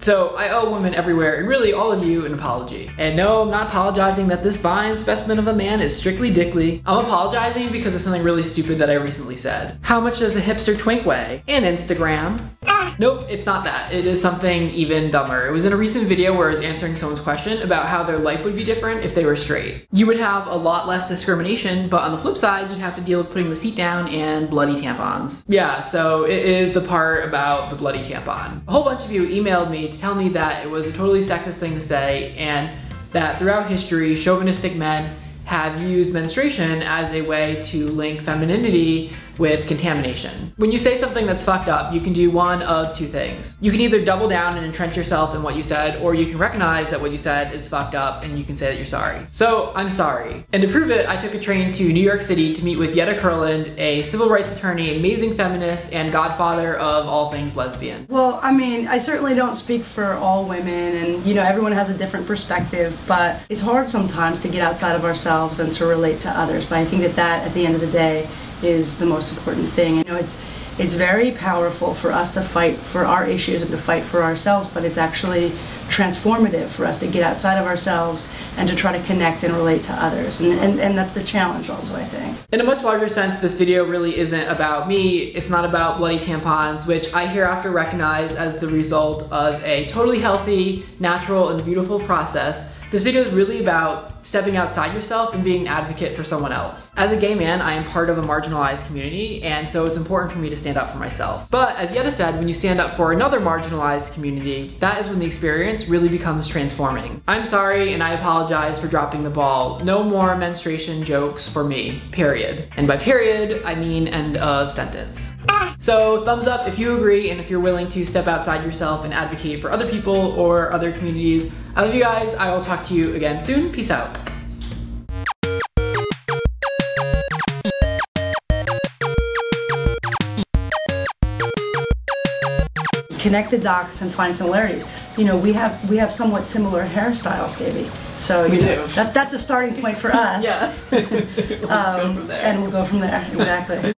So I owe women everywhere, and really all of you, an apology. And no, I'm not apologizing that this fine specimen of a man is strictly dickly. I'm apologizing because of something really stupid that I recently said. How much does a hipster twink weigh? And Instagram. Nope, it's not that. It is something even dumber. It was in a recent video where I was answering someone's question about how their life would be different if they were straight. You would have a lot less discrimination, but on the flip side, you'd have to deal with putting the seat down and bloody tampons. Yeah, so it is the part about the bloody tampon. A whole bunch of you emailed me to tell me that it was a totally sexist thing to say, and that throughout history, chauvinistic men have used menstruation as a way to link femininity with contamination. When you say something that's fucked up, you can do one of two things. You can either double down and entrench yourself in what you said, or you can recognize that what you said is fucked up and you can say that you're sorry. So, I'm sorry. And to prove it, I took a train to New York City to meet with Yetta Kurland, a civil rights attorney, amazing feminist, and godfather of all things lesbian. Well, I mean, I certainly don't speak for all women, and you know, everyone has a different perspective, but it's hard sometimes to get outside of ourselves and to relate to others. But I think that at the end of the day, is the most important thing. You know, it's very powerful for us to fight for our issues and to fight for ourselves, but it's actually transformative for us to get outside of ourselves and to try to connect and relate to others. And that's the challenge also, I think. In a much larger sense, this video really isn't about me. It's not about bloody tampons, which I hereafter recognize as the result of a totally healthy, natural, and beautiful process. This video is really about stepping outside yourself and being an advocate for someone else. As a gay man, I am part of a marginalized community, and so it's important for me to stand up for myself. But as Yetta said, when you stand up for another marginalized community, that is when the experience really becomes transforming. I'm sorry, and I apologize for dropping the ball. No more menstruation jokes for me, period. And by period, I mean end of sentence. So thumbs up if you agree and if you're willing to step outside yourself and advocate for other people or other communities. I love you guys. I will talk to you again soon. Peace out. Connect the dots and find similarities. You know, we have somewhat similar hairstyles, Davey. So you know, that's a starting point for us. Yeah. Let's go from there. And we'll go from there. Exactly.